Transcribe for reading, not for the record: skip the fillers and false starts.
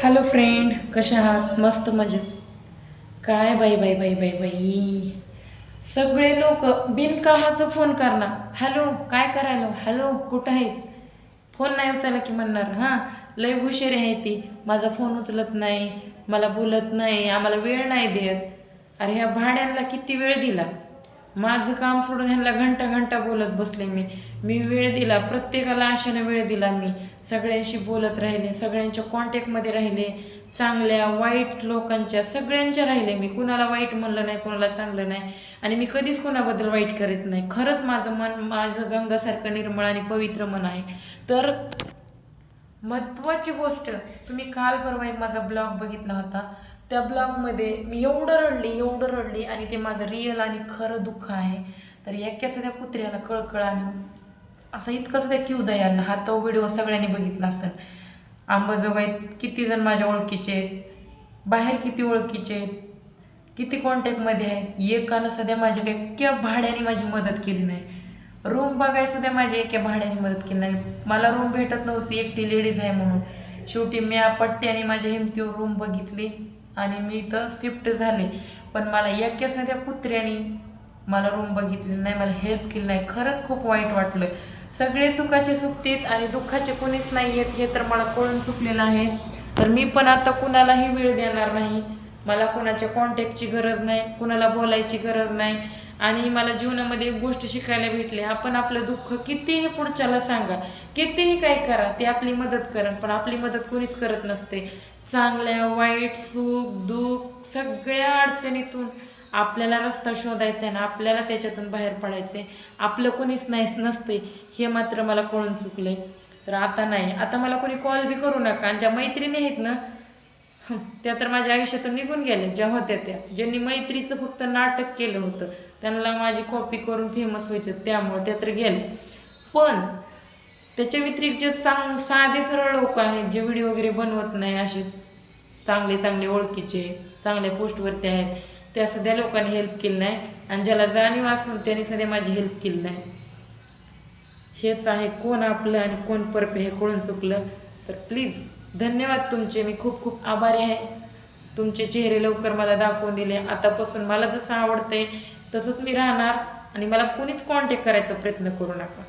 Hello friend, कशा आहात? मस्त मजेत. काय बाई बाई बाई बाई बाई, सगळे लोक बिनकामाचं फोन करणार. हॅलो, काय करायला? हॅलो, कुठं आहेत? फोन नाही उचलला की म्हणणार हां लय हुशारी आहे ती, माझा फोन उचलत नाही, मला बोलत नाही, आम्हाला वेळ नाही देत. अरे ह्या भाड्यांना किती वेळ दिला? माझं काम सोडून ह्यांना घंटा घंटा बोलत बसले मी. मी वेळ दिला, प्रत्येकाला आशेने वेळ दिला. मी सगळ्यांशी बोलत राहिले, सगळ्यांच्या कॉन्टॅक्टमध्ये राहिले, चांगल्या वाईट लोकांच्या सगळ्यांच्या राहिले. मी कुणाला वाईट म्हणलं नाही, कुणाला चांगलं नाही, आणि मी कधीच कुणाबद्दल वाईट करीत नाही. खरंच माझं मन माझं गंगासारखं निर्मळ आणि पवित्र मन आहे. तर महत्त्वाची गोष्ट, तुम्ही काल परवा एक माझा ब्लॉग बघितला होता. त्या ब्लॉगमध्ये मी एवढं रडली आणि ते माझं रिअल आणि खरं दुःख आहे. तर एक्या सध्या कुत्र्याला कळकळ आणि असं इतकं सध्या क्यू दयानं हा तो व्हिडिओ सगळ्यांनी बघितला असेल. अंबाजोगाईत किती जण माझ्या ओळखीचे आहेत, बाहेर किती ओळखीचे आहेत, किती कॉन्टॅक्टमध्ये आहेत. एकानं सध्या माझ्या एक्या भाड्याने माझी मदत केली नाही. रूम बघायला सुद्धा माझ्या एका भाड्याने मदत केली नाही. मला रूम भेटत नव्हती, एकटी लेडीज आहे म्हणून. शेवटी मी पट्ट्याने माझ्या हिमतीवर रूम बघितली आणि मी इथं शिफ्ट झाले. पण मला एका सध्या कुत्र्याने मला रूम बघितली नाही, मला हेल्प केली नाही. खरंच खूप वाईट वाटलं. सगळे सुखाचे सुखतीत आणि दुःखाचे कोणीच नाही आहेत हे तर मला कळून चुकलेलं आहे. तर मी पण आता कुणालाही वेळ देणार नाही. मला कुणाच्या कॉन्टॅक्टची गरज नाही, कुणाला बोलायची गरज नाही. आणि मला जीवनामध्ये एक गोष्ट शिकायला भेटली, आपण आपलं दुःख कितीही पुढच्याला सांगा, कितीही काय करा, ते आपली मदत करण, पण आपली मदत कोणीच करत नसते. चांगल्या वाईट सुख दुःख सगळ्या अडचणीतून आपल्याला रस्ता शोधायचा आहे ना, आपल्याला त्याच्यातून बाहेर पडायचे. आपलं कोणीच नसते हे मात्र मला कळून चुकले. तर आता नाही, आता मला कोणी कॉल बी करू नका. आणि ज्या मैत्रिणी आहेत ना, त्या तर माझ्या आयुष्यातून निघून गेल्या. ज्या होत्या त्या, ज्यांनी मैत्रीचं फक्त नाटक केलं होतं, त्यांना माझी कॉपी करून फेमस व्हायचं, त्यामुळे त्या तर गेले. पण त्याच्या व्यतिरिक्त जे साधे सरळ लोक आहेत, जे व्हिडिओ वगैरे बनवत नाही, असेच चांगले चांगले ओळखीचे चांगल्या पोस्टवरती आहेत, त्या सध्या लोकांनी हेल्प केली नाही. आणि ज्याला जाणीव असेल त्यांनी सध्या माझी हेल्प केली नाही. हेच आहे कोण आपलं आणि कोण परक हे कळून चुकलं. तर प्लीज धन्यवाद तुमचे, मी खूप खूप आभारी आहे. तुमचे चेहरे लवकर मला दाखवून दिले. आतापासून मला जसं आवडतंय तसंच मी राहणार आणि मला कोणीच कॉन्टॅक्ट करायचा प्रयत्न करू नका.